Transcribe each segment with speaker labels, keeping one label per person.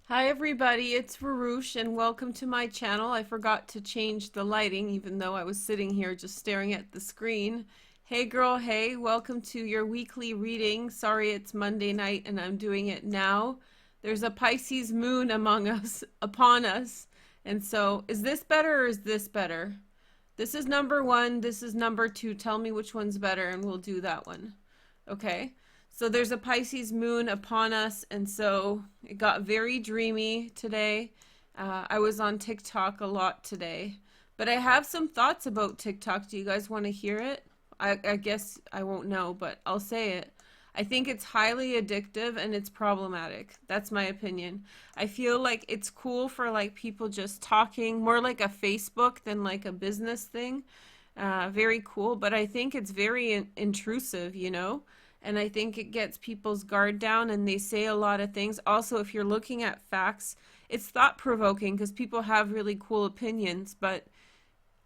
Speaker 1: Hi everybody, it's Veroosh and welcome to my channel. I forgot to change the lighting even though I was sitting here just staring at the screen. Hey girl, hey, welcome to your weekly reading. Sorry it's Monday night and I'm doing it now. There's a Pisces moon upon us. And so, is this better or is this better? This is number one, this is number two. Tell me which one's better and we'll do that one. Okay. So there's a Pisces moon upon us, and so it got very dreamy today. I was on TikTok a lot today, but I have some thoughts about TikTok. Do you guys want to hear it? I guess I won't know, but I'll say it. I think it's highly addictive and it's problematic. That's my opinion. I feel like it's cool for like people just talking, more like a Facebook than like a business thing. Very cool, but I think it's very intrusive, you know? And I think it gets people's guard down and they say a lot of things. Also, if you're looking at facts, it's thought-provoking because people have really cool opinions, but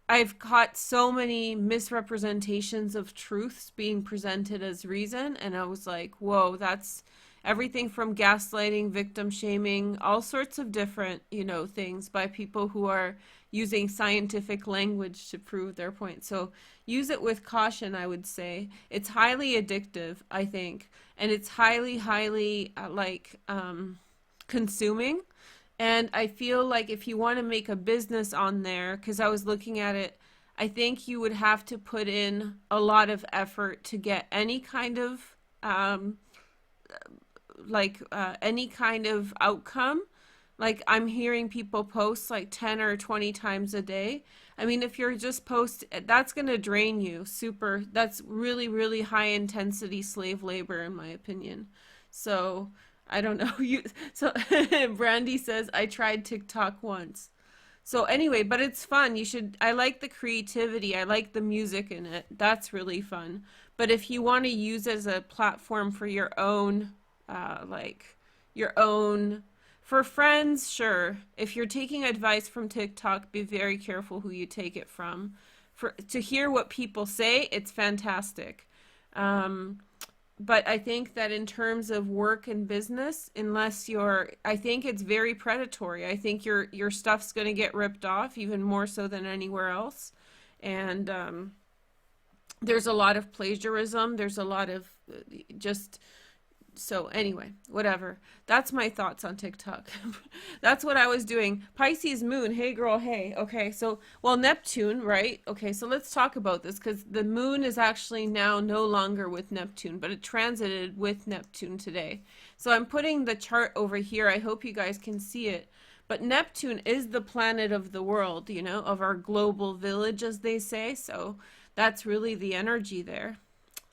Speaker 1: I've caught so many misrepresentations of truths being presented as reason, and I was like, whoa, that's everything from gaslighting, victim shaming, all sorts of different, things by people who are using scientific language to prove their point. So use it with caution, I would say. It's highly addictive, I think, and it's highly, consuming. And I feel like if you want to make a business on there, because I was looking at it, I think you would have to put in a lot of effort to get any kind of any kind of outcome. Like I'm hearing people post like 10 or 20 times a day. I mean, if you're just post, that's going to drain you. Super. That's really high intensity slave labor in my opinion. So, I don't know. So Brandy says I tried TikTok once. So anyway, but it's fun. I like the creativity. I like the music in it. That's really fun. But if you want to use it as a platform for your own, your own, for friends, sure. If you're taking advice from TikTok, be very careful who you take it from. To hear what people say, it's fantastic. But I think that in terms of work and business, I think it's very predatory. I think your stuff's going to get ripped off even more so than anywhere else. And there's a lot of plagiarism. There's a lot of just so anyway, whatever. That's my thoughts on TikTok. That's what I was doing. Pisces moon, hey girl, hey. Okay, so, well, Neptune, right? Okay, so let's talk about this because the moon is actually now no longer with Neptune, but it transited with Neptune today. So I'm putting the chart over here. I hope you guys can see it. But Neptune is the planet of the world, of our global village, as they say. So that's really the energy there.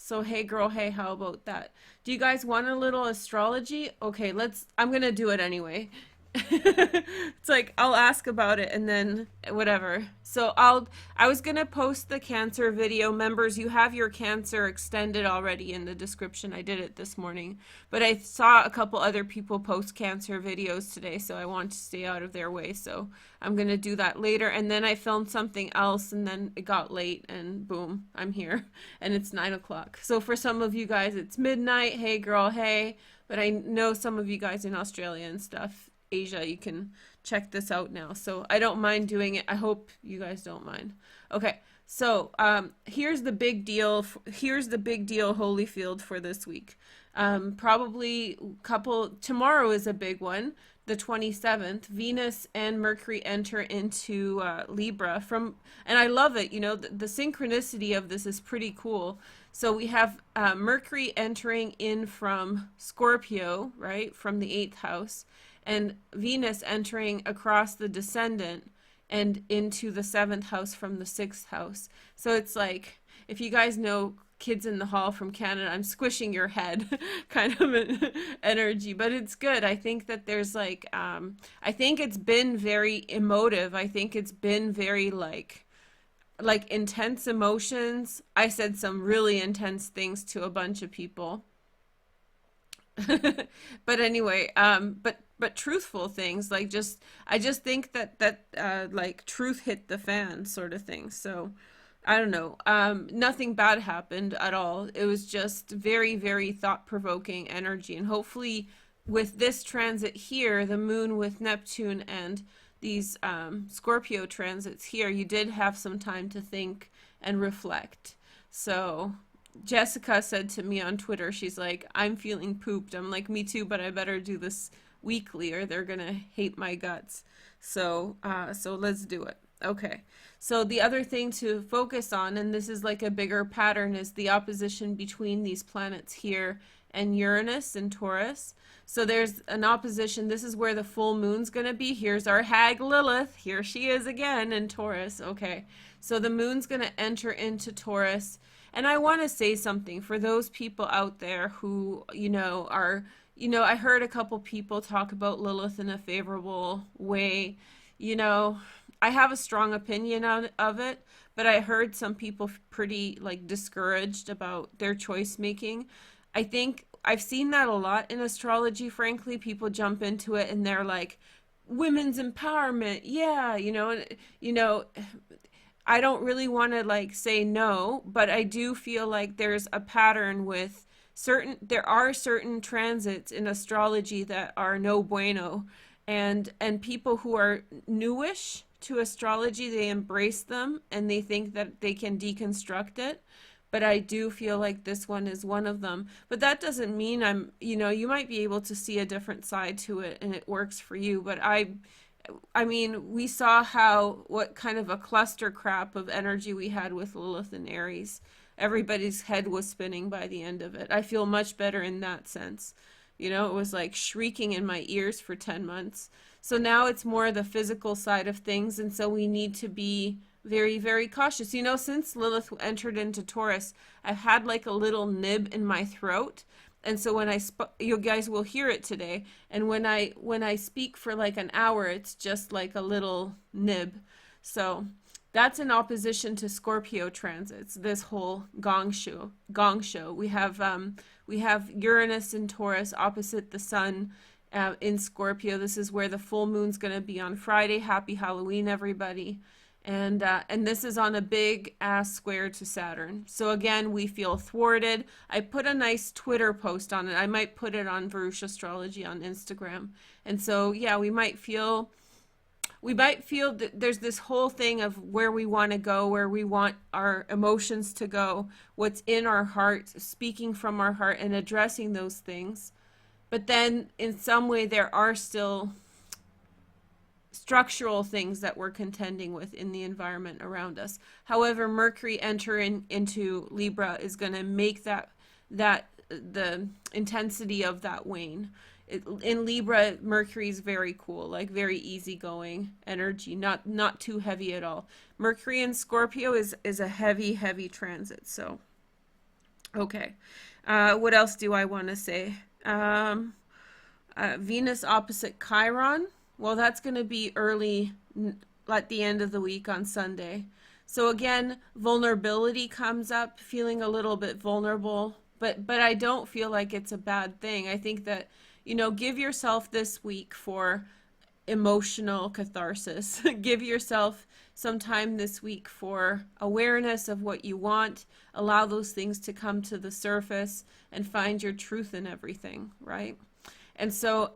Speaker 1: So, hey girl, hey, how about that? Do you guys want a little astrology? Okay, I'm gonna do it anyway. It's like, I'll ask about it and then whatever. So I was gonna post the Cancer video. Members, you have your Cancer extended already in the description. I did it this morning. But I saw a couple other people post Cancer videos today, so I want to stay out of their way. So I'm gonna do that later. And then I filmed something else and then it got late and boom, I'm here. And it's 9 o'clock. So for some of you guys, it's midnight. Hey girl, hey. But I know some of you guys in Australia and stuff, Asia, you can check this out now. So I don't mind doing it. I hope you guys don't mind. Okay, so here's the big deal. Here's the big deal, Holyfield, for this week. Probably tomorrow is a big one. The 27th, Venus and Mercury enter into Libra and I love it. The synchronicity of this is pretty cool. So we have Mercury entering in from Scorpio, right, from the 8th house, and Venus entering across the descendant and into the 7th house from the 6th house. So it's like, if you guys know Kids in the Hall from Canada, I'm squishing your head kind of an energy, but it's good. I think that there's I think it's been very emotive. I think it's been very like intense emotions. I said some really intense things to a bunch of people. But anyway, but truthful things, I just think that like truth hit the fan sort of thing. So I don't know. Nothing bad happened at all. It was just very thought-provoking energy, and hopefully with this transit here, the moon with Neptune and these Scorpio transits here, you did have some time to think and reflect. So Jessica said to me on Twitter, she's like, I'm feeling pooped. I'm like, me too, but I better do this weekly or they're gonna hate my guts. So let's do it. Okay. So the other thing to focus on, and this is like a bigger pattern, is the opposition between these planets here and Uranus and Taurus. So there's an opposition. This is where the full moon's going to be. Here's our hag Lilith. Here she is again in Taurus. Okay. So the moon's going to enter into Taurus. And I want to say something for those people out there who, are, I heard a couple people talk about Lilith in a favorable way. I have a strong opinion of it, but I heard some people pretty like discouraged about their choice making. I think I've seen that a lot in astrology, frankly. People jump into it and they're like, women's empowerment, yeah, I don't really want to like say no, but I do feel like there's a pattern with there are certain transits in astrology that are no bueno, and people who are newish to astrology, they embrace them and they think that they can deconstruct it. But I do feel like this one is one of them. But that doesn't mean you might be able to see a different side to it and it works for you. But I mean, we saw what kind of a cluster crap of energy we had with Lilith and Aries. Everybody's head was spinning by the end of it. I feel much better in that sense. It was like shrieking in my ears for 10 months. So now it's more the physical side of things. And so we need to be very, very cautious. Since Lilith entered into Taurus, I've had like a little nib in my throat. And so when you guys will hear it today. And when I speak for like an hour, it's just like a little nib. So that's in opposition to Scorpio transits, this whole gong show. We have Uranus in Taurus opposite the sun in Scorpio. This is where the full moon's going to be on Friday. Happy Halloween, everybody. And this is on a big ass square to Saturn. So again, we feel thwarted. I put a nice Twitter post on it. I might put it on Veroosh Astrology on Instagram. And so, yeah, we might feel that there's this whole thing of where we want to go, where we want our emotions to go, what's in our heart, speaking from our heart and addressing those things. But then in some way, there are still structural things that we're contending with in the environment around us. However, Mercury entering into Libra is going to make that the intensity of that wane. In Libra, Mercury is very cool, like very easygoing energy, not too heavy at all. Mercury in Scorpio is a heavy, heavy transit. So, okay. What else do I want to say? Venus opposite Chiron. Well, that's going to be early at the end of the week on Sunday. So again, vulnerability comes up, feeling a little bit vulnerable, but I don't feel like it's a bad thing. I think that, give yourself this week for emotional catharsis. Give yourself some time this week for awareness of what you want. Allow those things to come to the surface and find your truth in everything, right? And so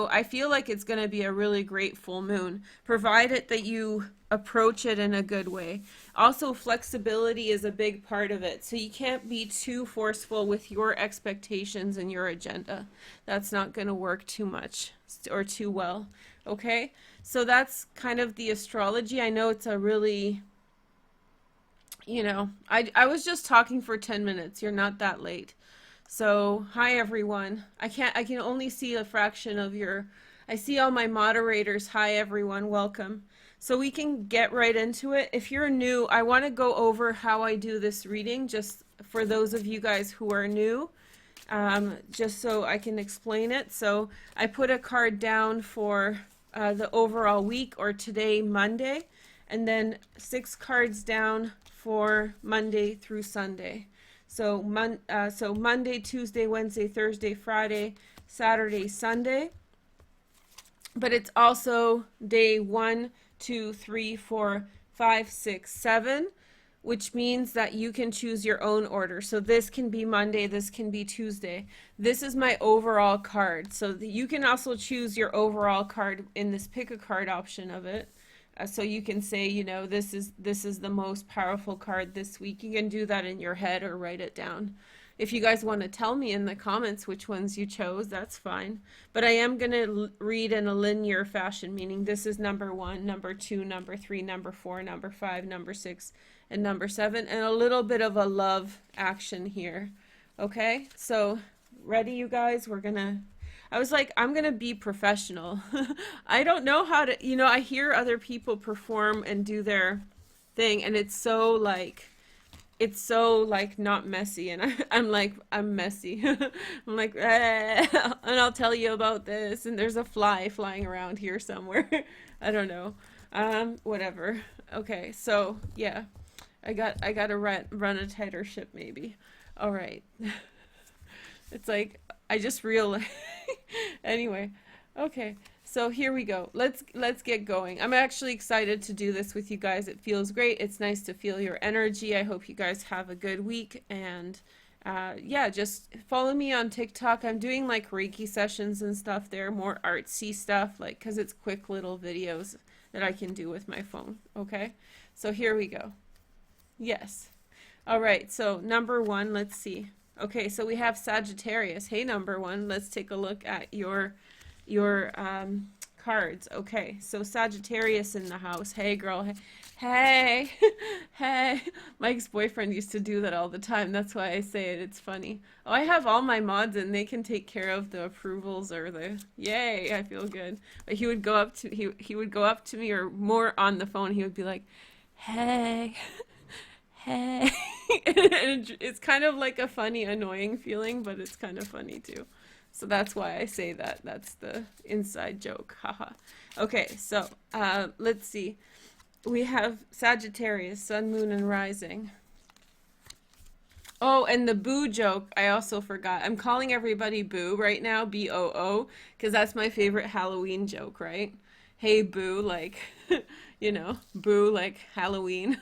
Speaker 1: I feel like it's going to be a really great full moon, provided that you approach it in a good way. Also, flexibility is a big part of it. So you can't be too forceful with your expectations and your agenda. That's not going to work too much or too well. Okay? So that's kind of the astrology. I know it's a really, I was just talking for 10 minutes. You're not that late. So, hi everyone. I can only see a fraction of I see all my moderators. Hi everyone, welcome. So we can get right into it. If you're new, I want to go over how I do this reading, just for those of you guys who are new, just so I can explain it. So I put a card down for the overall week, or today, Monday, and then 6 cards down for Monday through Sunday. So Monday, Tuesday, Wednesday, Thursday, Friday, Saturday, Sunday. But it's also day 1, 2, 3, 4, 5, 6, 7, which means that you can choose your own order. So this can be Monday, this can be Tuesday. This is my overall card. So you can also choose your overall card in this pick a card option of it. So you can say, you know, this is the most powerful card this week. You can do that in your head or write it down. If you guys want to tell me in the comments which ones you chose, that's fine. But I am going to read in a linear fashion, meaning this is number 1, number 2, number 3, number 4, number 5, number 6, and number 7, and a little bit of a love action here. Okay, so ready, you guys? I was like, I'm gonna be professional. I don't know how to, you know, I hear other people perform and do their thing, and it's so like not messy, and I'm like, I'm messy. I'm like, and I'll tell you about this, and there's a fly flying around here somewhere. I don't know. Whatever. Okay, so yeah. I gotta run a tighter ship maybe. All right. It's like I just realized. Anyway, okay. So here we go. Let's get going. I'm actually excited to do this with you guys. It feels great. It's nice to feel your energy. I hope you guys have a good week, and yeah, just follow me on TikTok. I'm doing like Reiki sessions and stuff there, more artsy stuff, like because it's quick little videos that I can do with my phone. Okay, so here we go. Yes. All right, so number 1, let's see. Okay, so we have Sagittarius. Hey, number 1, let's take a look at your cards. Okay, so Sagittarius in the house. Hey, girl. Hey. Hey. Mike's boyfriend used to do that all the time. That's why I say it. It's funny. Oh, I have all my mods, and they can take care of the approvals or the yay. I feel good. But he would go up to he would go up to me, or more on the phone. He would be like, hey. Hey. And it's kind of like a funny, annoying feeling, but it's kind of funny too. So that's why I say that. That's the inside joke. Haha. Okay, so let's see. We have Sagittarius, Sun, Moon, and Rising. Oh, and the boo joke, I also forgot. I'm calling everybody boo right now, B-O-O, because that's my favorite Halloween joke, right? Hey, boo, like, you know, boo, like Halloween.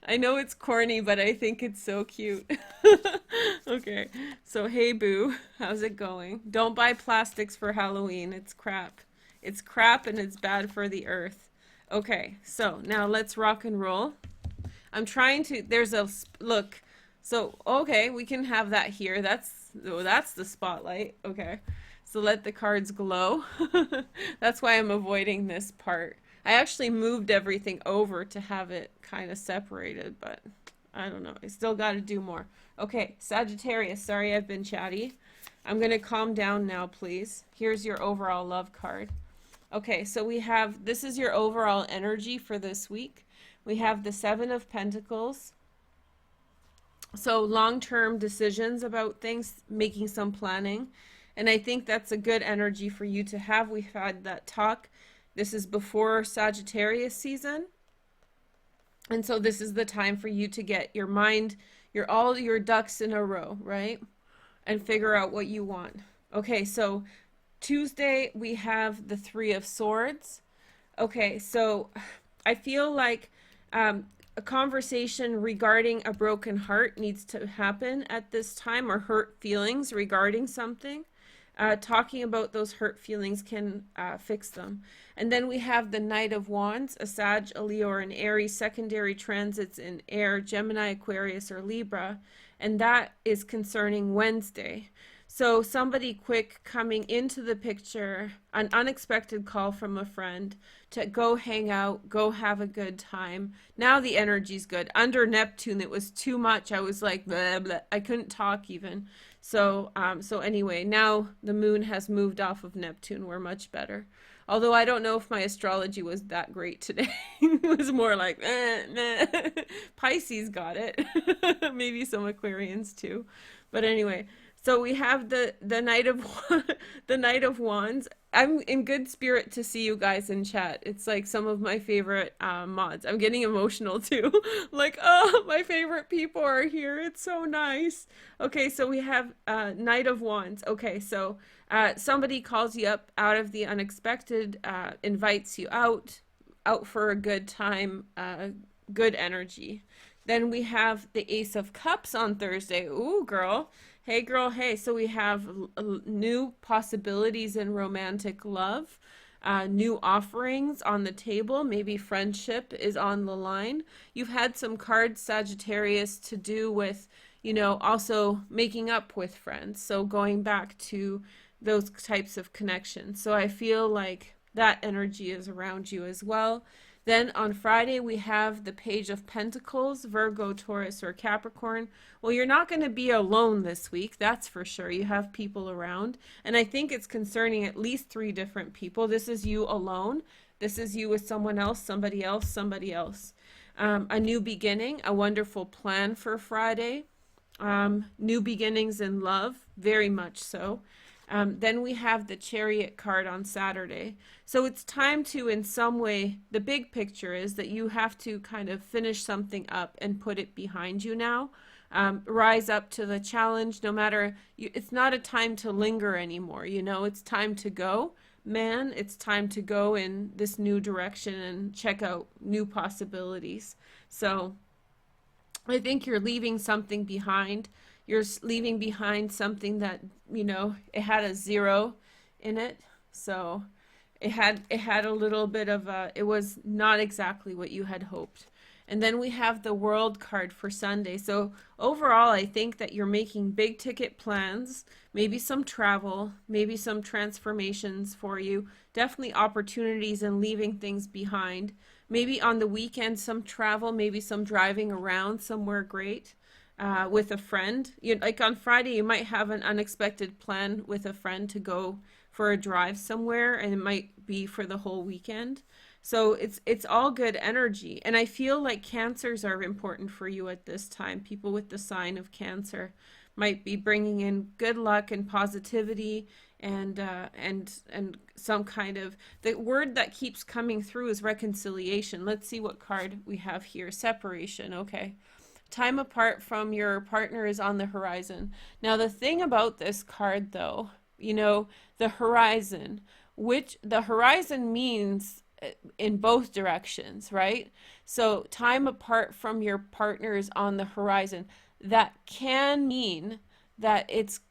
Speaker 1: I know it's corny, but I think it's so cute. Okay, so hey, boo, how's it going? Don't buy plastics for Halloween. It's crap. It's crap, and it's bad for the earth. Okay, so now let's rock and roll. I'm trying to, there's a, look, so, okay, we can have that here. That's the spotlight. Okay. So let the cards glow. That's why I'm avoiding this part. I actually moved everything over to have it kind of separated, but I don't know. I still got to do more. Okay, Sagittarius. Sorry I've been chatty. I'm going to calm down now, please. Here's your overall love card. Okay, so we have, this is your overall energy for this week. We have the 7 of Pentacles. So long-term decisions about things, making some planning. And I think that's a good energy for you to have. We've had that talk. This is before Sagittarius season. And so this is the time for you to get your mind, all your ducks in a row, right? And figure out what you want. Okay, so Tuesday we have the 3 of Swords. Okay, so I feel like a conversation regarding a broken heart needs to happen at this time, or hurt feelings regarding something. Talking about those hurt feelings can fix them. And then we have the Knight of Wands, a Sag, a Leo, or an Aries, secondary transits in air, Gemini, Aquarius, or Libra. And that is concerning Wednesday. So somebody quick coming into the picture, an unexpected call from a friend to go hang out, go have a good time. Now the energy's good. Under Neptune, it was too much. I was like, blah, blah. I couldn't talk even. So anyway, now the moon has moved off of Neptune. We're much better. Although I don't know if my astrology was that great today. It was more like, Pisces got it. Maybe some Aquarians too. But anyway, so we have the Knight of Wands. I'm in good spirit to see you guys in chat. It's like some of my favorite mods. I'm getting emotional too. Like, oh, my favorite people are here. It's so nice. Okay, so we have Knight of Wands. Okay, so somebody calls you up out of the unexpected, invites you out for a good time, good energy. Then we have the Ace of Cups on Thursday. Ooh, girl. Hey, girl. Hey. So we have new possibilities in romantic love, new offerings on the table. Maybe friendship is on the line. You've had some cards, Sagittarius, to do with, you know, also making up with friends. So going back to those types of connections. So I feel like that energy is around you as well. Then on Friday, we have the Page of Pentacles, Virgo, Taurus, or Capricorn. Well, you're not going to be alone this week, that's for sure. You have people around. And I think it's concerning at least 3 different people. This is you alone. This is you with someone else, somebody else, somebody else. A new beginning, a wonderful plan for Friday. New beginnings in love, very much so. Then we have the Chariot card on Saturday. So it's time to, in some way, the big picture is that you have to kind of finish something up and put it behind you now. Rise up to the challenge, no matter, it's not a time to linger anymore, you know, it's time to go. Man, it's time to go in this new direction and check out new possibilities. So I think you're leaving something behind. You're leaving behind something that, you know, it had a 0 in it. So it had a little bit of a, it was not exactly what you had hoped. And then we have the World card for Sunday. So overall, I think that you're making big ticket plans, maybe some travel, maybe some transformations for you, definitely opportunities and leaving things behind. Maybe on the weekend, some travel, maybe some driving around somewhere great. With a friend. Like on Friday, you might have an unexpected plan with a friend to go for a drive somewhere, and it might be for the whole weekend. So it's all good energy. And I feel like Cancers are important for you at this time. People with the sign of Cancer might be bringing in good luck and positivity and some kind of, the word that keeps coming through is reconciliation. Let's see what card we have here. Separation. Okay. Time apart from your partner is on the horizon. Now, the thing about this card, though, you know, the horizon, which the horizon means in both directions, right? So time apart from your partner is on the horizon. That can mean that it's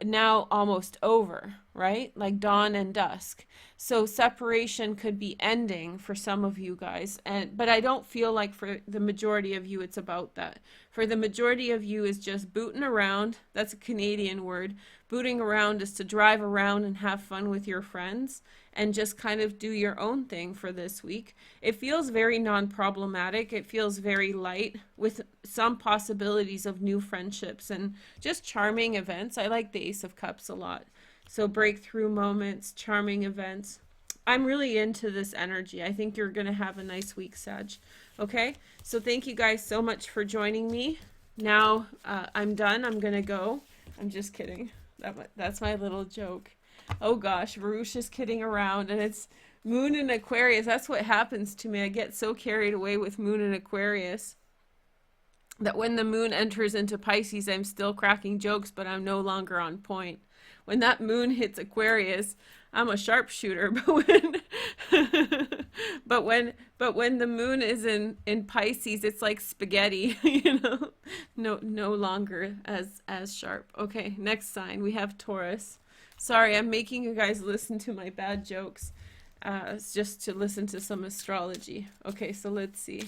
Speaker 1: now almost over, right? Like dawn and dusk. So separation could be ending for some of you guys, but I don't feel like for the majority of you it's about that. For the majority of you is just booting around. That's a Canadian word. Booting around is to drive around and have fun with your friends and just kind of do your own thing for this week. It feels very non-problematic. It feels very light with some possibilities of new friendships and just charming events. I like the Ace of Cups a lot. So breakthrough moments, charming events. I'm really into this energy. I think you're going to have a nice week, Sag. Okay? So thank you guys so much for joining me. Now I'm done. I'm going to go. I'm just kidding. That's my little joke. Oh gosh, Veroosh is kidding around, and it's Moon in Aquarius. That's what happens to me. I get so carried away with Moon in Aquarius that when the moon enters into Pisces, I'm still cracking jokes, but I'm no longer on point. When that moon hits Aquarius, I'm a sharpshooter. But when the moon is in Pisces, it's like spaghetti, you know, no longer as sharp. Okay, next sign we have Taurus. Sorry, I'm making you guys listen to my bad jokes, just to listen to some astrology. Okay, so let's see.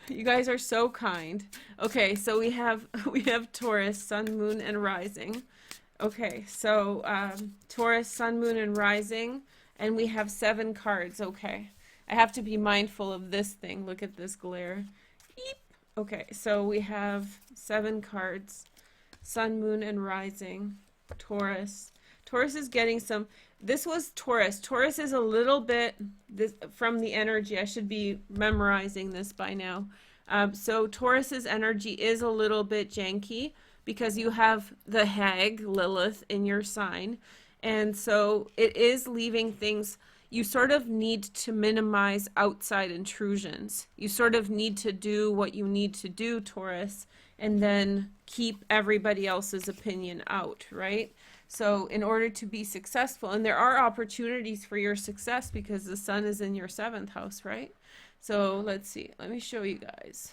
Speaker 1: You guys are so kind. Okay, so we have Taurus, Sun, Moon, and Rising. Okay, so Taurus, Sun, Moon, and Rising, and we have 7 cards. Okay, I have to be mindful of this thing. Look at this glare. Beep. Okay, so we have 7 cards. Sun, Moon, and Rising. Taurus. Taurus is getting some. This was Taurus. Taurus is a little bit from the energy. I should be memorizing this by now. So Taurus's energy is a little bit janky because you have the hag, Lilith, in your sign. And so it is leaving things. You sort of need to minimize outside intrusions. You sort of need to do what you need to do, Taurus, and then keep everybody else's opinion out, right? So in order to be successful, and there are opportunities for your success because the sun is in your 7th house, right? So let's see. Let me show you guys.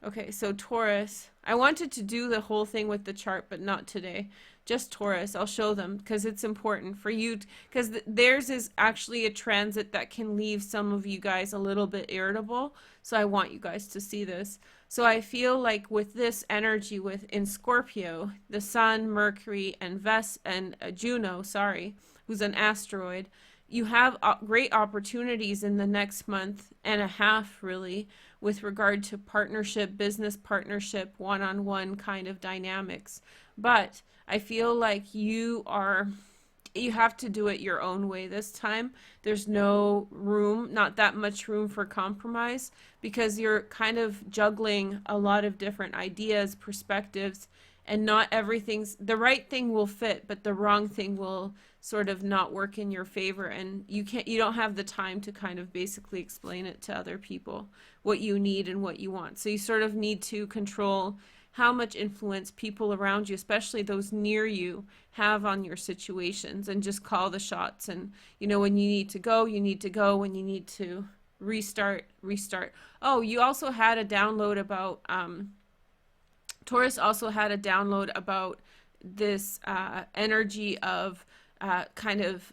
Speaker 1: Okay, so Taurus. I wanted to do the whole thing with the chart, but not today. Just Taurus. I'll show them because it's important for you. Because theirs is actually a transit that can leave some of you guys a little bit irritable. So I want you guys to see this. So I feel like with this energy in Scorpio, the Sun, Mercury, and Juno, sorry, who's an asteroid, you have great opportunities in the next month and a half, really, with regard to partnership, business partnership, one-on-one kind of dynamics. But I feel like you have to do it your own way this time. There's no room, not that much room for compromise, because you're kind of juggling a lot of different ideas, perspectives, and not the right thing will fit, but the wrong thing will sort of not work in your favor, and you don't have the time to kind of basically explain it to other people what you need and what you want. So you sort of need to control how much influence people around you, especially those near you, have on your situations, and just call the shots. And when you need to go, you need to go. When you need to restart. Oh, you also had a download about Taurus also had a download about this energy of kind of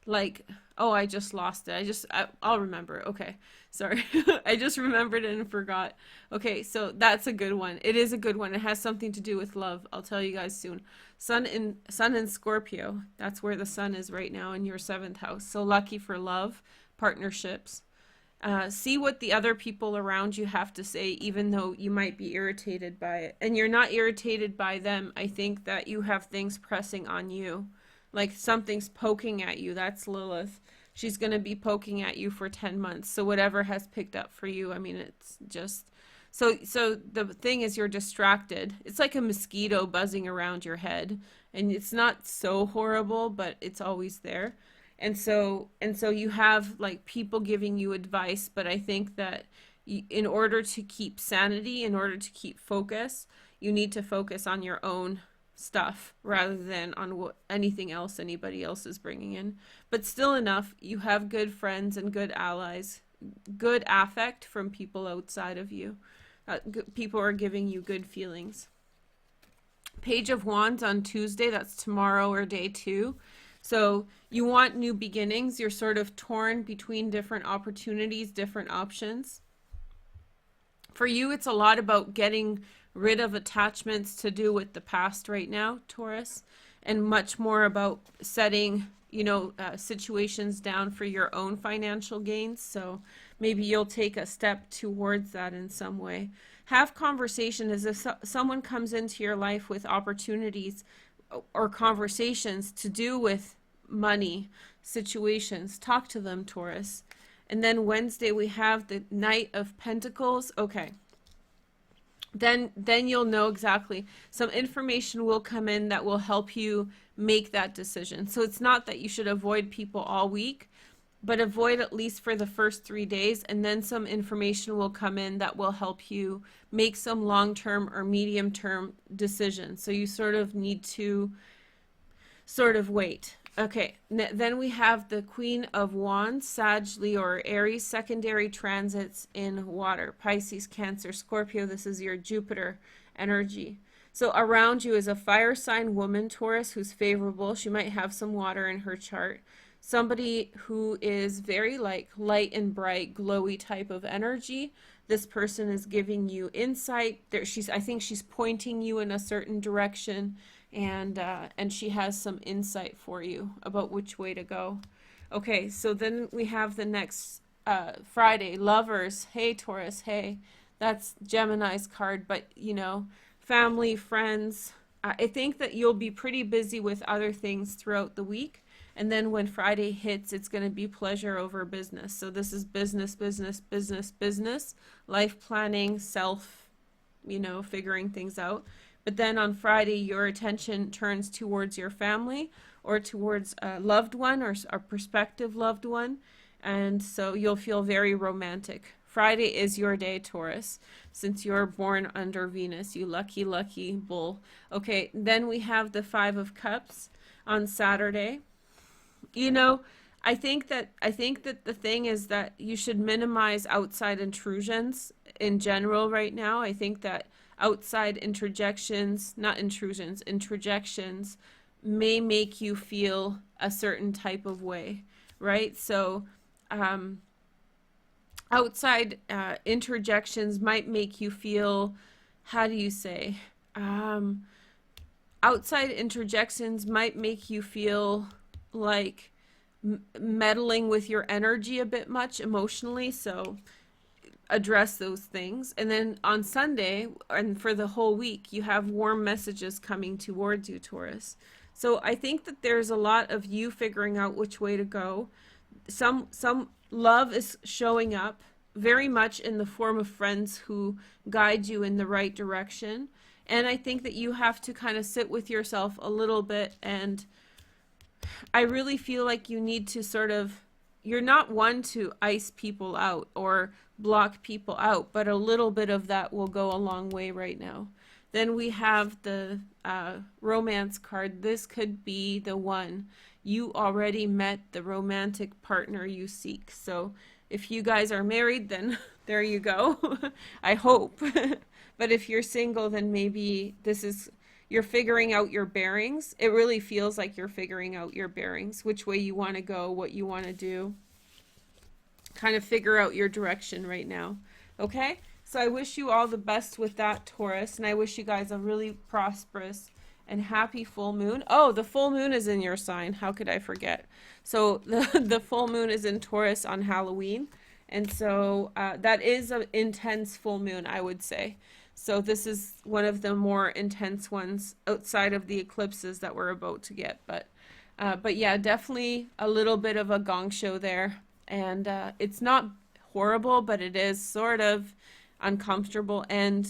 Speaker 1: like, oh, I just lost it. I'll remember. Okay, sorry. I just remembered and forgot. Okay, so that's a good one. It is a good one. It has something to do with love. I'll tell you guys soon. Sun in Scorpio. That's where the sun is right now in your 7th house. So lucky for love, partnerships. See what the other people around you have to say, even though you might be irritated by it. And you're not irritated by them. I think that you have things pressing on you. Like something's poking at you. That's Lilith. She's going to be poking at you for 10 months. So whatever has picked up for you, I mean, it's just... So the thing is, you're distracted. It's like a mosquito buzzing around your head. And it's not so horrible, but it's always there. And so you have like people giving you advice, but I think that in order to keep sanity, in order to keep focus, you need to focus on your own stuff rather than on anything else anybody else is bringing in. But still enough, you have good friends and good allies, good affect from people outside of you. People are giving you good feelings. Page of Wands on Tuesday, that's tomorrow or day 2. So you want new beginnings. You're sort of torn between different opportunities, different options. For you, it's a lot about getting rid of attachments to do with the past right now, Taurus, and much more about setting, situations down for your own financial gains. So maybe you'll take a step towards that in some way. Have conversation as if someone comes into your life with opportunities or conversations to do with money situations. Talk to them, Taurus. And then Wednesday we have the Knight of Pentacles. Okay. Then you'll know exactly. Some information will come in that will help you make that decision. So it's not that you should avoid people all week, but avoid at least for the first 3 days, and then some information will come in that will help you make some long-term or medium-term decisions. So you sort of need to sort of wait. Okay, then we have the Queen of Wands, Sag, Leo, or Aries, secondary transits in water. Pisces, Cancer, Scorpio, this is your Jupiter energy. So around you is a fire sign woman, Taurus, who's favorable. She might have some water in her chart. Somebody who is very like light and bright, glowy type of energy. This person is giving you insight. I think she's pointing you in a certain direction. And she has some insight for you about which way to go. Okay, so then we have the next Friday, lovers. Hey, Taurus, hey. That's Gemini's card, but, family, friends. I think that you'll be pretty busy with other things throughout the week. And then when Friday hits, it's going to be pleasure over business. So this is business, business, business, business, life planning, self, figuring things out. But then on Friday, your attention turns towards your family or towards a loved one or a prospective loved one. And so you'll feel very romantic. Friday is your day, Taurus, since you're born under Venus, you lucky, lucky bull. Okay, then we have the 5 of Cups on Saturday. I think that the thing is that you should minimize outside intrusions in general right now. I think that outside interjections, not intrusions, interjections may make you feel a certain type of way, right? So, um, outside interjections might make you feel, how do you say? Um, Outside interjections might make you feel like meddling with your energy a bit much emotionally. So address those things. And then on Sunday and for the whole week, you have warm messages coming towards you, Taurus. So I think that there's a lot of you figuring out which way to go. Some love is showing up very much in the form of friends who guide you in the right direction. And I think that you have to kind of sit with yourself a little bit, and I really feel like you need to sort of, you're not one to ice people out or block people out, but a little bit of that will go a long way right now. Then we have the romance card. This could be the one. You already met the romantic partner you seek. So if you guys are married, then there you go. I hope. But if you're single, then maybe this is, you're figuring out your bearings. It really feels like you're figuring out your bearings, which way you want to go, what you want to do. Kind of figure out your direction right now. Okay? So I wish you all the best with that, Taurus, and I wish you guys a really prosperous and happy full moon. Oh, the full moon is in your sign. How could I forget? So the full moon is in Taurus on Halloween, and so that is an intense full moon, I would say. So this is one of the more intense ones outside of the eclipses that we're about to get. But yeah, definitely a little bit of a gong show there, and it's not horrible, but it is sort of uncomfortable. And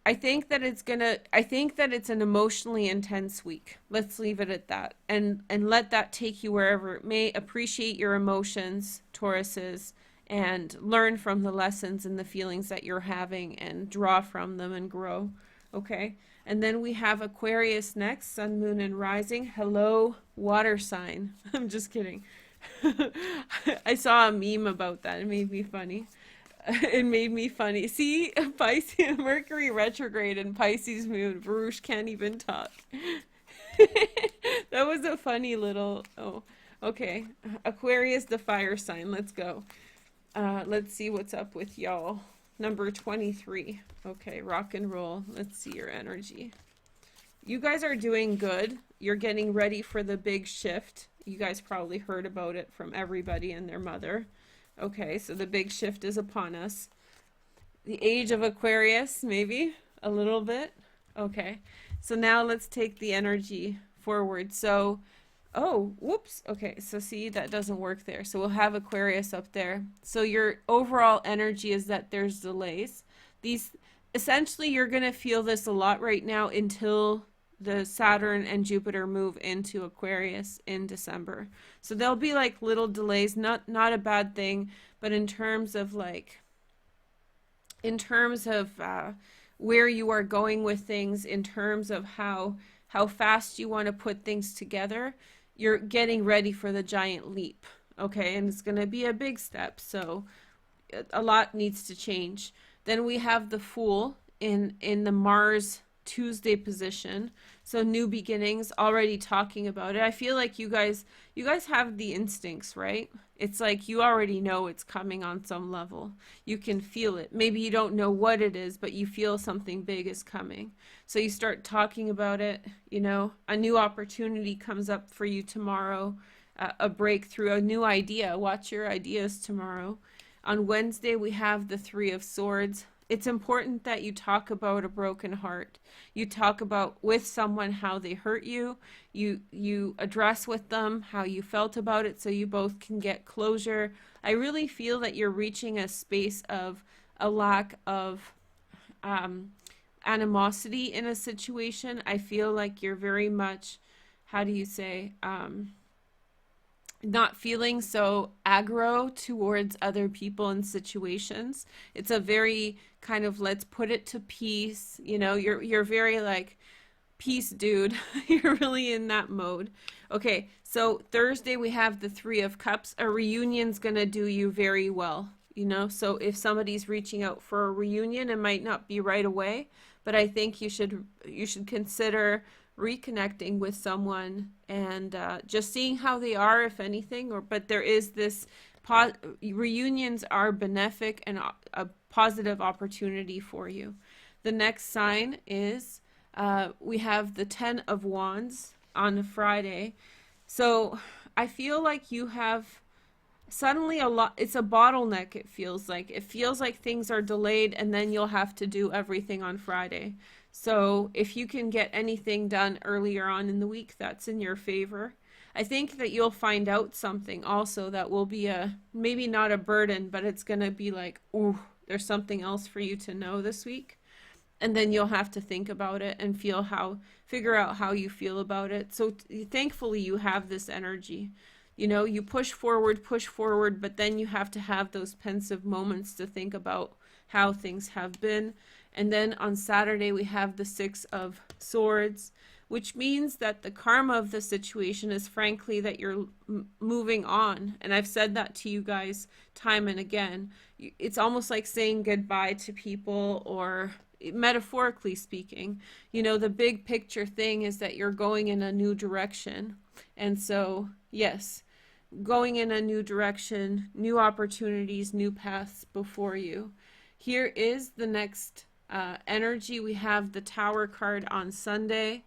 Speaker 1: I think that it's an emotionally intense week. Let's leave it at that, and let that take you wherever it may. Appreciate your emotions, Tauruses, and learn from the lessons and the feelings that you're having and draw from them and grow. Okay? And then we have Aquarius next, Sun, Moon, and Rising. Hello, water sign. I'm just kidding. I saw a meme about that. It made me funny. It made me funny. See, Pisces, Mercury retrograde and Pisces moon. Veroosh can't even talk. That was a funny little, oh, okay. Aquarius, the fire sign. Let's go. Let's see what's up with y'all. Number 23. Okay, rock and roll. Let's see your energy. You guys are doing good. You're getting ready for the big shift. You guys probably heard about it from everybody and their mother. Okay, so the big shift is upon us. The age of Aquarius, maybe a little bit. Okay, so now let's take the energy forward. So, oh, whoops. Okay, so see, that doesn't work there. So we'll have Aquarius up there. So your overall energy is that there's delays. These, essentially, you're going to feel this a lot right now until the Saturn and Jupiter move into Aquarius in December. So there'll be like little delays, not a bad thing, but in terms of where you are going with things, in terms of how fast you want to put things together, you're getting ready for the giant leap. Okay, and it's going to be a big step. So a lot needs to change. Then we have the Fool in the Mars Tuesday position. So new beginnings, already talking about it. I feel like you guys have the instincts, right? It's like you already know it's coming on some level. You can feel it. Maybe you don't know what it is, but you feel something big is coming. So you start talking about it, you know, a new opportunity comes up for you tomorrow, a breakthrough, a new idea. Watch your ideas tomorrow. On Wednesday, we have the Three of Swords. It's important that you talk about a broken heart. You talk about with someone how they hurt you. You address with them how you felt about it so you both can get closure. I really feel that you're reaching a space of a lack of animosity in a situation. I feel like you're very much, how do you say, not feeling so aggro towards other people and situations. It's a very kind of let's put it to peace. You know, you're very like Peace, dude. You're really in that mode. Okay, so Thursday we have the Three of Cups. A reunion's gonna do you very well, you know? So if somebody's reaching out for a reunion, it might not be right away, but I think you should consider reconnecting with someone and just seeing how they are, if anything. But there is this reunions are benefic and a positive opportunity for you. The next sign is we have the Ten of Wands on Friday. So I feel like you have suddenly a lot, it's a bottleneck. It feels like things are delayed and then you'll have to do everything on Friday. So if you can get anything done earlier on in the week, that's in your favor. I think that you'll find out something also that will be maybe not a burden, but it's going to be like, ooh, there's something else for you to know this week. And then you'll have to think about it and figure out how you feel about it. So thankfully you have this energy. You know, you push forward, but then you have to have those pensive moments to think about how things have been. And then on Saturday, we have the Six of Swords, which means that the karma of the situation is frankly that you're moving on. And I've said that to you guys time and again. It's almost like saying goodbye to people, or metaphorically speaking, you know, the big picture thing is that you're going in a new direction. And so, yes, going in a new direction, new opportunities, new paths before you. Here is the next energy. We have the Tower card on Sunday.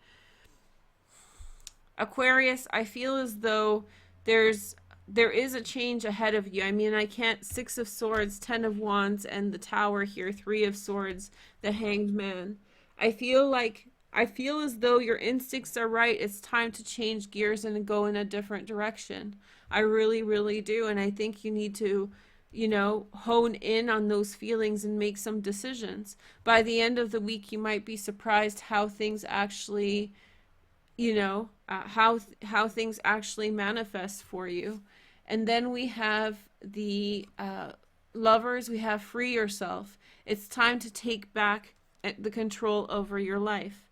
Speaker 1: Aquarius, I feel as though there is a change ahead of you. I mean, I can't, Six of Swords, Ten of Wands, and the Tower here, Three of Swords, the Hanged Man. I feel as though your instincts are right. It's time to change gears and go in a different direction. I really, really do. And I think you need to, you know, hone in on those feelings and make some decisions. By the end of the week, you might be surprised how things actually, you know, how things actually manifest for you. And then we have the Lovers. We have free yourself. It's time to take back the control over your life.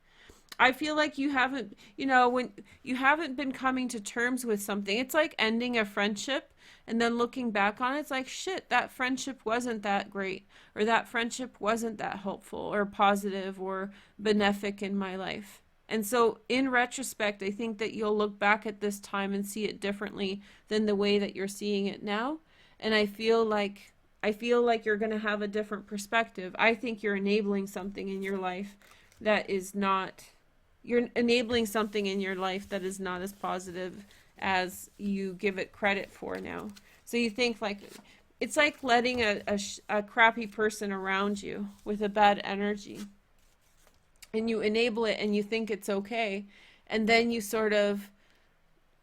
Speaker 1: I feel like you haven't, you know, when you haven't been coming to terms with something, it's like ending a friendship and then looking back on it, it's like, shit, that friendship wasn't that great, or that friendship wasn't that helpful or positive or benefic in my life. And so in retrospect, I think that you'll look back at this time and see it differently than the way that you're seeing it now. And I feel like you're going to have a different perspective. I think you're enabling something in your life that is not, you're enabling something in your life that is not as positive as you give it credit for now. So you think like, it's like letting a crappy person around you with a bad energy, and you enable it and you think it's okay. And then you sort of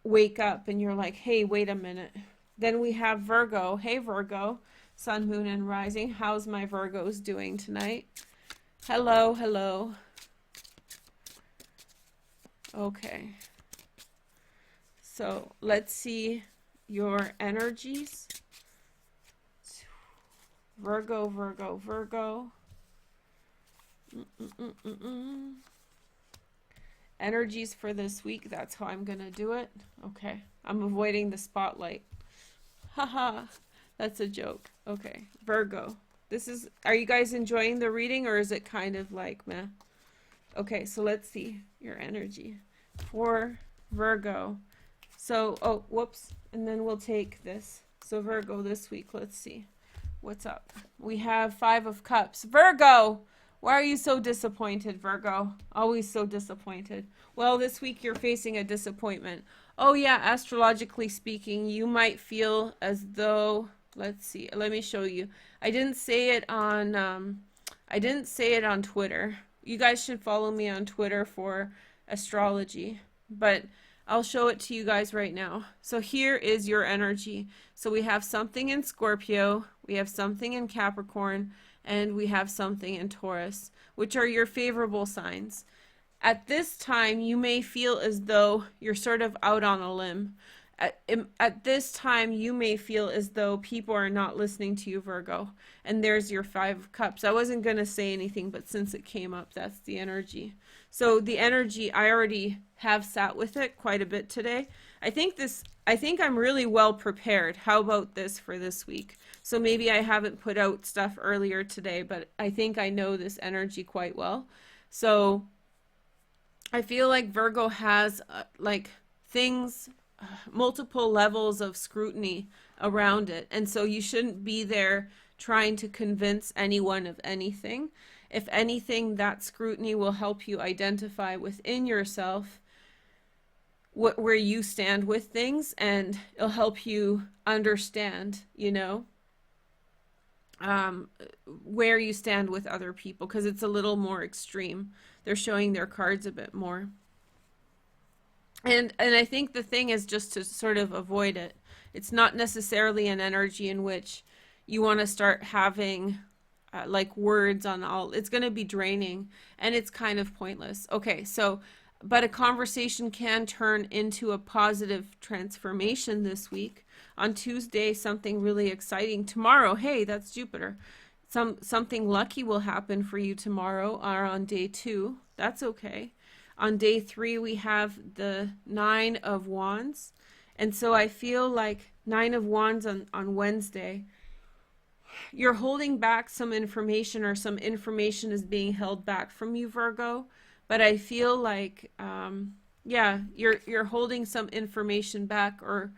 Speaker 1: wake up and you're like, hey, wait a minute. Then we have Virgo. Hey, Virgo, Sun, Moon, and Rising. How's my Virgos doing tonight? Hello, hello. Okay. So let's see your energies. Virgo, Virgo, Virgo. Energies for this week. That's how I'm gonna do it. Okay. I'm avoiding the spotlight. Haha. That's a joke. Okay. Virgo. Are you guys enjoying the reading, or is it kind of like meh? Okay, so let's see your energy for Virgo. So, oh, whoops. And then we'll take this. So Virgo this week, let's see. What's up? We have Five of Cups. Virgo! Why are you so disappointed, Virgo? Always so disappointed. Well, this week you're facing a disappointment. Oh yeah, astrologically speaking, you might feel as though, let's see, let me show you. I didn't say it on Twitter. You guys should follow me on Twitter for astrology, but I'll show it to you guys right now. So here is your energy. So we have something in Scorpio, we have something in Capricorn, and we have something in Taurus, which are your favorable signs. At this time, you may feel as though you're sort of out on a limb. At this time, you may feel as though people are not listening to you, Virgo. And there's your Five of Cups. I wasn't going to say anything, but since it came up, that's the energy. So the energy, I already have sat with it quite a bit today. I think I'm really well prepared. How about this for this week? So maybe I haven't put out stuff earlier today, but I think I know this energy quite well. So I feel like Virgo has like things, multiple levels of scrutiny around it. And so you shouldn't be there trying to convince anyone of anything. If anything, that scrutiny will help you identify within yourself where you stand with things, and it'll help you understand, where you stand with other people, because it's a little more extreme. They're showing their cards a bit more. And I think the thing is just to sort of avoid it. It's not necessarily an energy in which you want to start having like words on all. It's going to be draining, and it's kind of pointless. Okay, so but a conversation can turn into a positive transformation this week. On Tuesday, something really exciting. Tomorrow, hey, that's Jupiter. Something lucky will happen for you tomorrow, or on day 2. That's okay. On day 3, we have the 9 of Wands. And so I feel like 9 of Wands on Wednesday, you're holding back some information, or some information is being held back from you, Virgo. But I feel like, yeah, you're holding some information back, or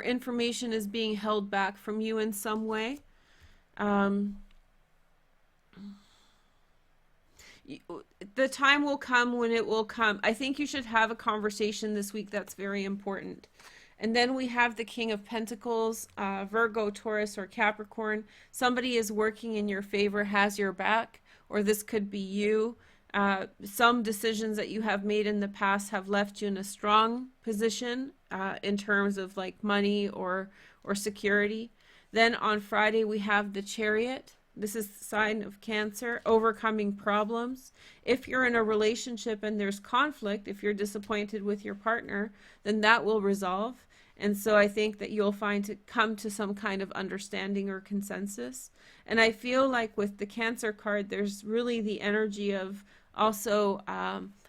Speaker 1: information is being held back from you in some way. The time will come when it will come. I think you should have a conversation this week that's very important. And then we have the King of Pentacles, Virgo, Taurus, or Capricorn. Somebody is working in your favor, has your back, or this could be you. Some decisions that you have made in the past have left you in a strong position in terms of like money or security. Then on Friday we have the Chariot. This is the sign of Cancer, overcoming problems. If you're in a relationship and there's conflict, if you're disappointed with your partner, then that will resolve. And so I think that you'll come to some kind of understanding or consensus. And I feel like with the Cancer card, there's really the energy of also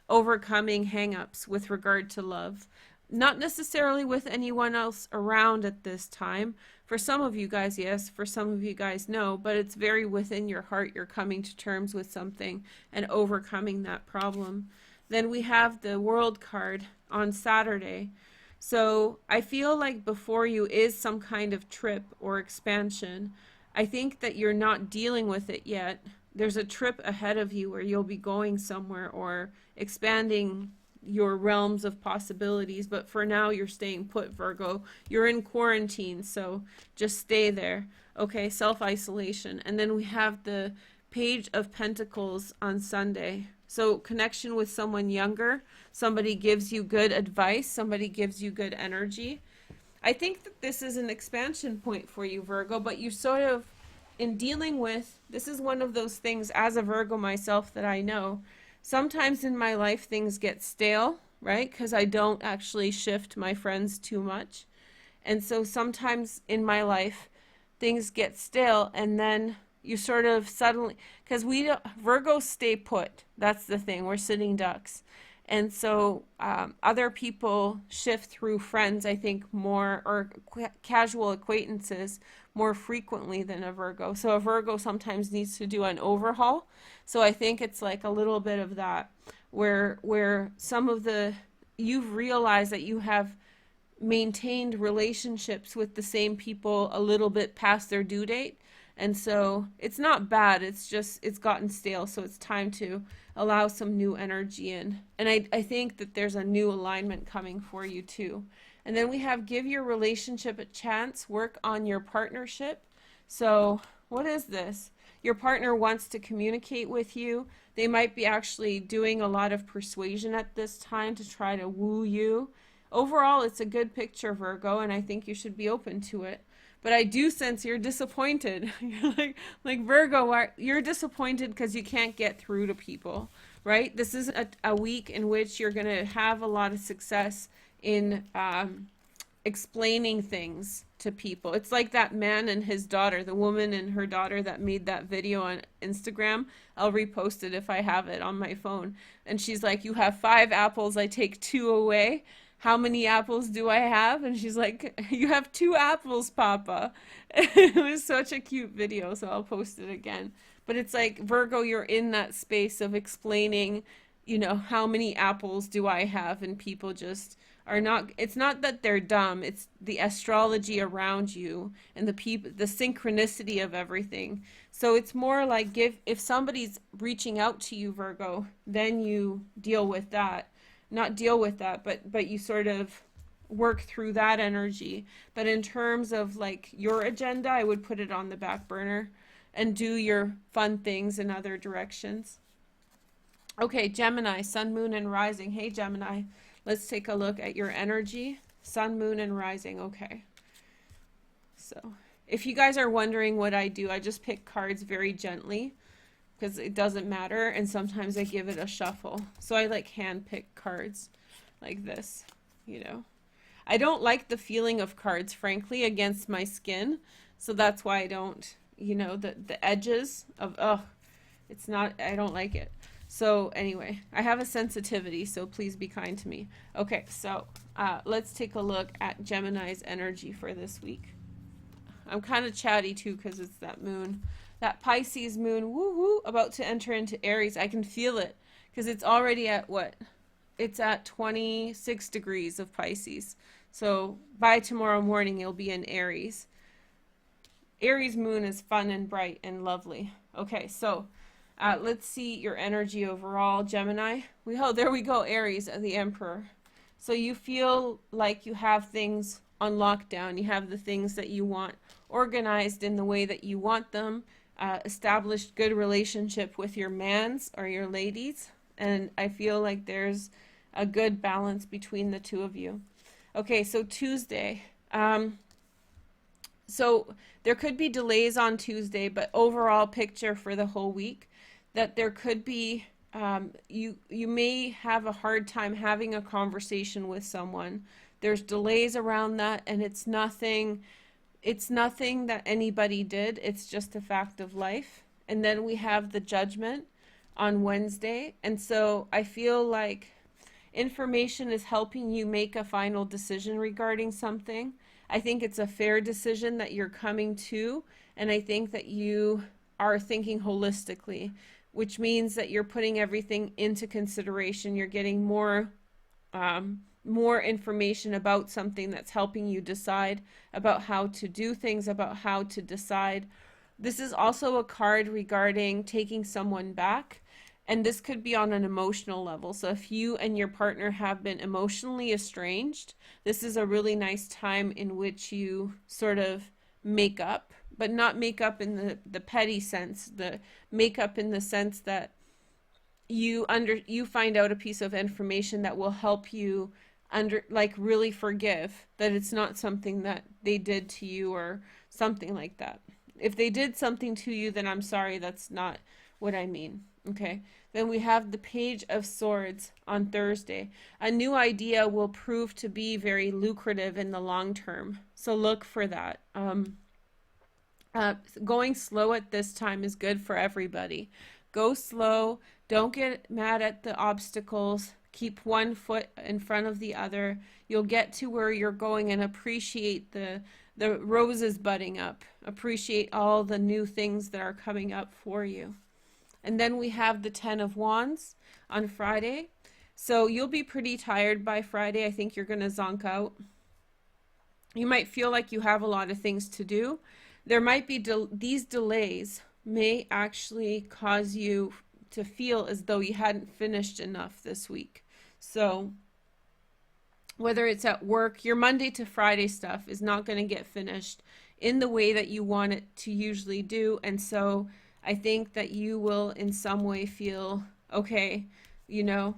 Speaker 1: overcoming hang-ups with regard to love. Not necessarily with anyone else around at this time. For some of you guys, yes. For some of you guys, no. But it's very within your heart. You're coming to terms with something and overcoming that problem. Then we have the World card on Saturday. So I feel like before you is some kind of trip or expansion. I think that you're not dealing with it yet. There's a trip ahead of you where you'll be going somewhere or expanding your realms of possibilities, but for now you're staying put, Virgo. You're in quarantine, so just stay there. Okay, self-isolation. And then we have the Page of Pentacles on Sunday. So connection with someone younger. Somebody gives you good advice. Somebody gives you good energy. I think that this is an expansion point for you, Virgo, but you sort of, in dealing with, this is one of those things as a Virgo myself that I know. Sometimes in my life things get stale, right? Because I don't actually shift my friends too much. And so sometimes in my life things get stale, and then you sort of suddenly, because Virgos stay put. That's the thing. We're sitting ducks. And so other people shift through friends, I think, more, or casual acquaintances more frequently than a Virgo. So a Virgo sometimes needs to do an overhaul. So I think it's like a little bit of that, where some of you've realized that you have maintained relationships with the same people a little bit past their due date. And so it's not bad, it's just, it's gotten stale. So it's time to allow some new energy in. And I think that there's a new alignment coming for you too. And then we have give your relationship a chance, work on your partnership. So what is this? Your partner wants to communicate with you. They might be actually doing a lot of persuasion at this time to try to woo you. Overall, it's a good picture, Virgo, and I think you should be open to it. But I do sense you're disappointed. like Virgo, you're disappointed because you can't get through to people, right? This is a week in which you're going to have a lot of success in explaining things to people. It's like that man and his daughter, the woman and her daughter that made that video on Instagram. I'll repost it if I have it on my phone. And she's like, "You have 5 apples, I take 2 away. How many apples do I have?" And she's like, "You have 2 apples, Papa." It was such a cute video, so I'll post it again. But it's like, Virgo, you're in that space of explaining, how many apples do I have? And people just are not, it's not that they're dumb, it's the astrology around you and the synchronicity of everything. So it's more like, if somebody's reaching out to you, Virgo, then you deal with that. Not deal with that, but you sort of work through that energy. But in terms of like your agenda, I would put it on the back burner and do your fun things in other directions. Okay, Gemini, sun, moon, and rising. Hey, Gemini, let's take a look at your energy. Sun, moon, and rising. Okay. So if you guys are wondering what I do, I just pick cards very gently because it doesn't matter. And sometimes I give it a shuffle. So I like hand pick cards like this, I don't like the feeling of cards, frankly, against my skin. So that's why I don't, the edges of, it's not, I don't like it. So anyway, I have a sensitivity, so please be kind to me. Okay, so let's take a look at Gemini's energy for this week. I'm kind of chatty too because it's that moon. That Pisces moon, woo-hoo, about to enter into Aries. I can feel it because it's already at what? It's at 26 degrees of Pisces. So by tomorrow morning, it'll be in Aries. Aries moon is fun and bright and lovely. Okay, so let's see your energy overall, Gemini. There we go, Aries, the Emperor. So you feel like you have things on lockdown. You have the things that you want organized in the way that you want them. Established good relationship with your mans or your ladies. And I feel like there's a good balance between the two of you. Okay, so Tuesday. So there could be delays on Tuesday, but overall picture for the whole week, that there could be, you may have a hard time having a conversation with someone. There's delays around that, and it's nothing that anybody did. It's just a fact of life. And then we have the Judgment on Wednesday. And so I feel like information is helping you make a final decision regarding something. I think it's a fair decision that you're coming to, and I think that you are thinking holistically, which means that you're putting everything into consideration. You're getting more information about something that's helping you decide about how to do things, about how to decide. This is also a card regarding taking someone back. And this could be on an emotional level. So if you and your partner have been emotionally estranged, this is a really nice time in which you sort of make up, but not make up in the petty sense, the make up in the sense that you find out a piece of information that will help you really forgive that it's not something that they did to you or something like that. If they did something to you, then I'm sorry, that's not what I mean. Okay, then we have the Page of Swords on Thursday. A new idea will prove to be very lucrative in the long term, so look for that. Going slow at this time is good for everybody. Go slow, don't get mad at the obstacles, keep one foot in front of the other. You'll get to where you're going, and appreciate the roses budding up. Appreciate all the new things that are coming up for you. And then we have the 10 of Wands on Friday. So you'll be pretty tired by Friday. I think you're going to zonk out. You might feel like you have a lot of things to do. There might be these delays may actually cause you to feel as though you hadn't finished enough this week. So whether it's at work, your Monday to Friday stuff is not going to get finished in the way that you want it to usually do. And so I think that you will in some way feel, okay, you'll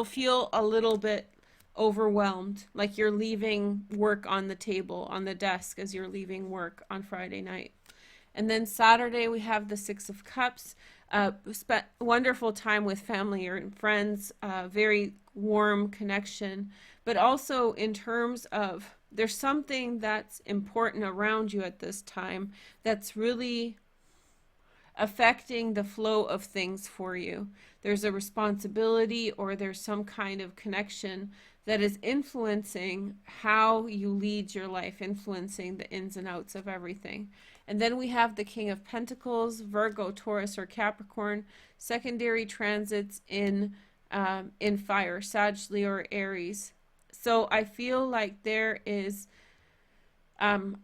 Speaker 1: feel a little bit overwhelmed, like you're leaving work on the table, on the desk as you're leaving work on Friday night. And then Saturday we have the 6 of Cups. spent wonderful time with family or friends, very warm connection. But also in terms of there's something that's important around you at this time that's really affecting the flow of things for you. There's a responsibility or there's some kind of connection that is influencing how you lead your life, influencing the ins and outs of everything. And then we have the King of Pentacles, Virgo, Taurus, or Capricorn, secondary transits in fire, Sag, Leo, or Aries. So I feel like there is on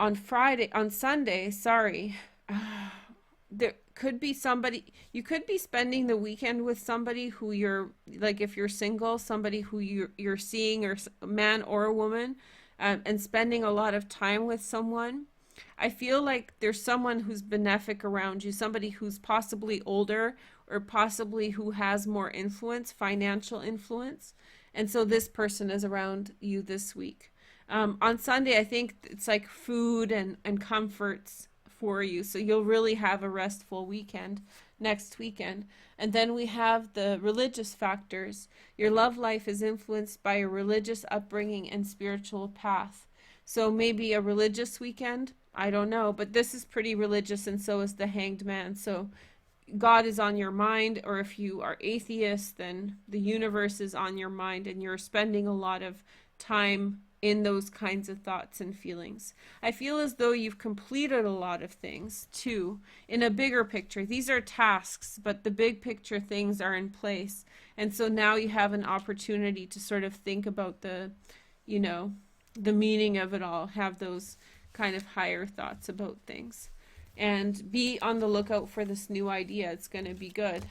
Speaker 1: Sunday, sorry, there could be somebody, you could be spending the weekend with somebody who you're, like if you're single, somebody who you're seeing, or a man or a woman, and spending a lot of time with someone. I feel like there's someone who's benefic around you, somebody who's possibly older or possibly who has more influence, financial influence. And so this person is around you this week. On Sunday, I think it's like food and comforts for you. So you'll really have a restful weekend next weekend. And then we have the religious factors. Your love life is influenced by a religious upbringing and spiritual path. So maybe a religious weekend, I don't know, but this is pretty religious, and so is the Hanged Man. So God is on your mind, or if you are atheist, then the universe is on your mind, and you're spending a lot of time in those kinds of thoughts and feelings. I feel as though you've completed a lot of things too in a bigger picture. These are tasks, but the big picture things are in place. And so now you have an opportunity to sort of think about the, you know, the meaning of it all, have those kind of higher thoughts about things, and be on the lookout for this new idea. It's going to be good.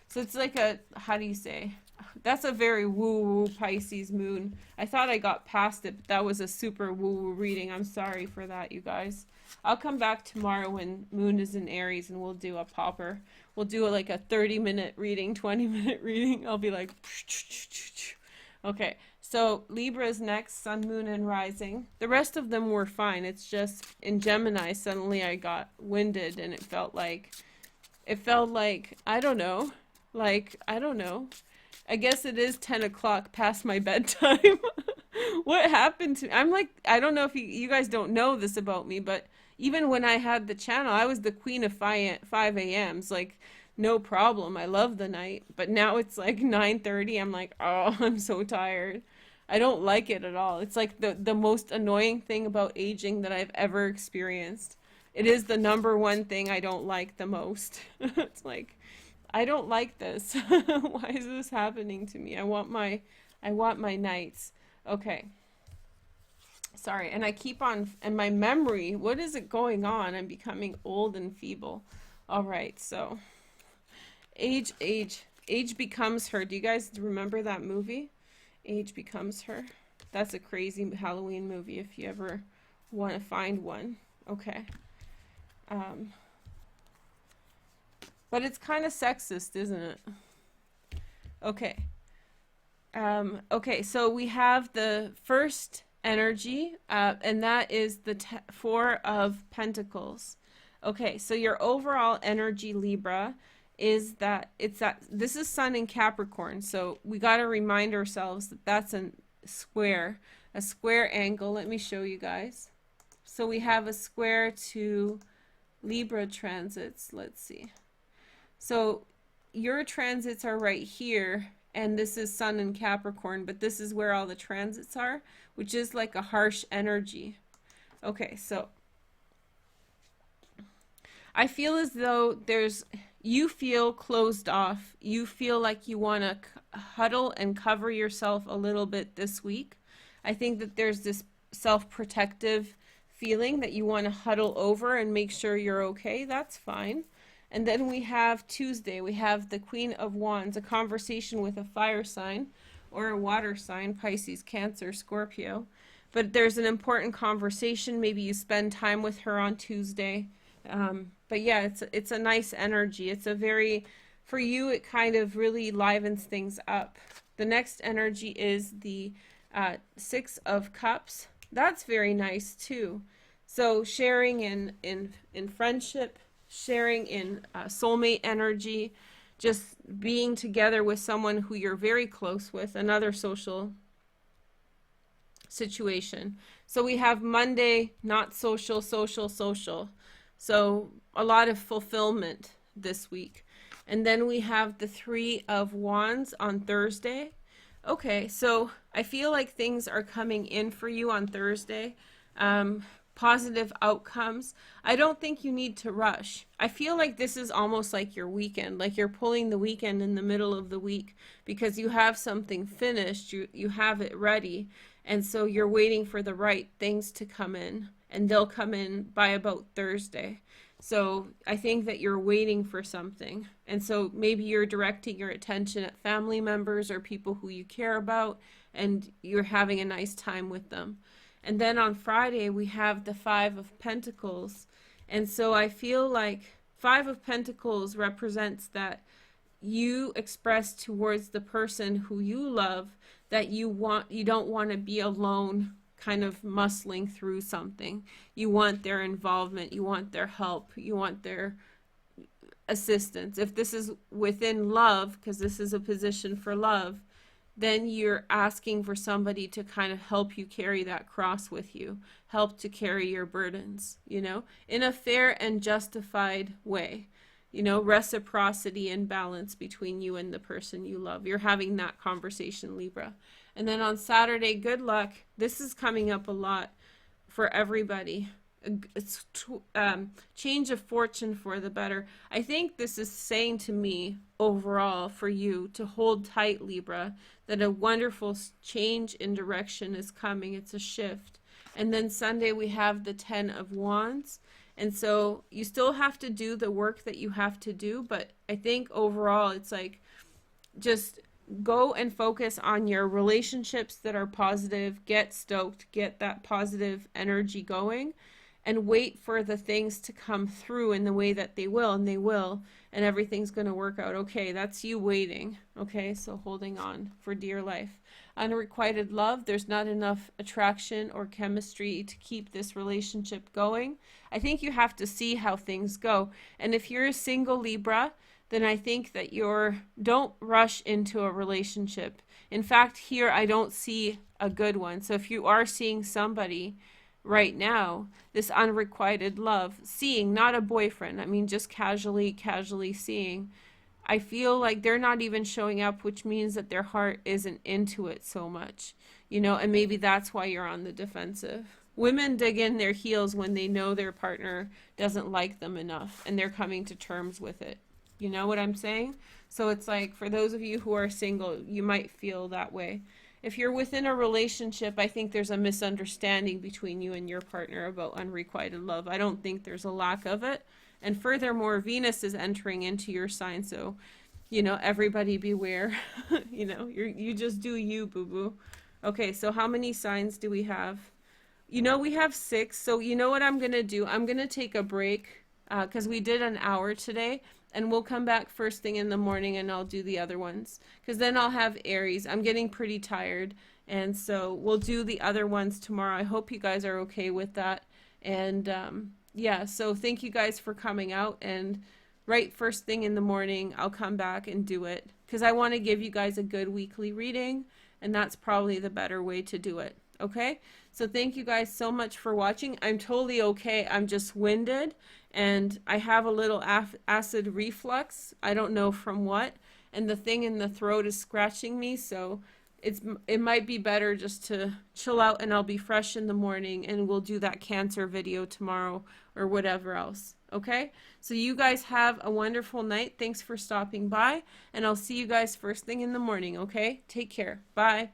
Speaker 1: So it's like a, how do you say? That's a very woo-woo Pisces moon. I thought I got past it, but that was a super woo-woo reading. I'm sorry for that, you guys. I'll come back tomorrow when moon is in Aries, and we'll do a popper. We'll do like a 30-minute reading, 20-minute reading. I'll be like, okay. So Libra's next, sun, moon, and rising. The rest of them were fine. It's just in Gemini, suddenly I got winded, and it felt like, I don't know. I guess it is 10 o'clock past my bedtime. What happened to me? I'm like, I don't know if you guys don't know this about me, but even when I had the channel, I was the queen of 5 a.m.s. Like, no problem. I love the night. But now it's like 9:30. I'm like, oh, I'm so tired. I don't like it at all. It's like the most annoying thing about aging that I've ever experienced. It is the number one thing I don't like the most. It's like, I don't like this. Why is this happening to me? I want my nights. Okay. Sorry. And I keep on, and my memory, what is it going on? I'm becoming old and feeble. All right. So age becomes her. Do you guys remember that movie? Age Becomes Her. That's a crazy Halloween movie if you ever want to find one. Okay. But it's kind of sexist, isn't it? Okay. Okay, so we have the first energy, and that is the Four of Pentacles. Okay, so your overall energy, Libra, is that this is Sun in Capricorn, so we got to remind ourselves that that's a square angle. Let me show you guys. So we have a square to Libra transits. Let's see. So your transits are right here, and this is Sun in Capricorn, but this is where all the transits are, which is like a harsh energy. Okay, so I feel as though you feel closed off. You feel like you want to huddle and cover yourself a little bit this week. I think that there's this self-protective feeling that you want to huddle over and make sure you're okay. That's fine. And then we have Tuesday, we have the Queen of Wands, a conversation with a fire sign or a water sign, Pisces, Cancer, Scorpio. But there's an important conversation. Maybe you spend time with her on Tuesday. But yeah, it's a nice energy. It's a very, for you, it kind of really livens things up. The next energy is the Six of Cups. That's very nice too. So sharing in friendship, sharing in soulmate energy, just being together with someone who you're very close with, another social situation. So we have Monday, not social, social, social. So a lot of fulfillment this week. And then we have the Three of Wands on Thursday. Okay, so I feel like things are coming in for you on Thursday. Positive outcomes. I don't think you need to rush. I feel like this is almost like your weekend, like you're pulling the weekend in the middle of the week because you have something finished, you have it ready, and so you're waiting for the right things to come in, and they'll come in by about Thursday. So I think that you're waiting for something. And so maybe you're directing your attention at family members or people who you care about, and you're having a nice time with them. And then on Friday, we have the Five of Pentacles. And so I feel like Five of Pentacles represents that you express towards the person who you love that you don't want to be alone, kind of muscling through something. You want their involvement, you want their help, you want their assistance. If this is within love, because this is a position for love, then you're asking for somebody to kind of help you carry that cross with you, help to carry your burdens, in a fair and justified way. Reciprocity and balance between you and the person you love. You're having that conversation, Libra. And then on Saturday, good luck. This is coming up a lot for everybody. It's change of fortune for the better. I think this is saying to me overall for you to hold tight, Libra, that a wonderful change in direction is coming. It's a shift. And then Sunday we have the Ten of Wands. And so you still have to do the work that you have to do, but I think overall it's like just go and focus on your relationships that are positive, get stoked, get that positive energy going, and wait for the things to come through in the way that they will, and they will, and everything's going to work out okay. That's you waiting, okay? So holding on for dear life. Unrequited love, there's not enough attraction or chemistry to keep this relationship going. I think you have to see how things go. And if you're a single Libra, then I think that don't rush into a relationship. In fact, here I don't see a good one. So if you are seeing somebody right now, this unrequited love, seeing, not a boyfriend, I mean just casually seeing, I feel like they're not even showing up, which means that their heart isn't into it so much, and maybe that's why you're on the defensive. Women dig in their heels when they know their partner doesn't like them enough and they're coming to terms with it. You know what I'm saying? So it's like, for those of you who are single, you might feel that way. If you're within a relationship, I think there's a misunderstanding between you and your partner about unrequited love. I don't think there's a lack of it. And furthermore, Venus is entering into your sign, so, everybody beware. You just do you, boo-boo. Okay, so how many signs do we have? We have 6, so you know what I'm going to do? I'm going to take a break, because we did an hour today, and we'll come back first thing in the morning, and I'll do the other ones, because then I'll have Aries. I'm getting pretty tired, and so we'll do the other ones tomorrow. I hope you guys are okay with that, and, yeah, so thank you guys for coming out, and right first thing in the morning, I'll come back and do it, because I want to give you guys a good weekly reading, and that's probably the better way to do it, okay? So thank you guys so much for watching. I'm totally okay. I'm just winded, and I have a little acid reflux. I don't know from what, and the thing in the throat is scratching me, so it might be better just to chill out, and I'll be fresh in the morning, and we'll do that Cancer video tomorrow or whatever else. Okay? So you guys have a wonderful night. Thanks for stopping by, and I'll see you guys first thing in the morning, okay? Take care. Bye.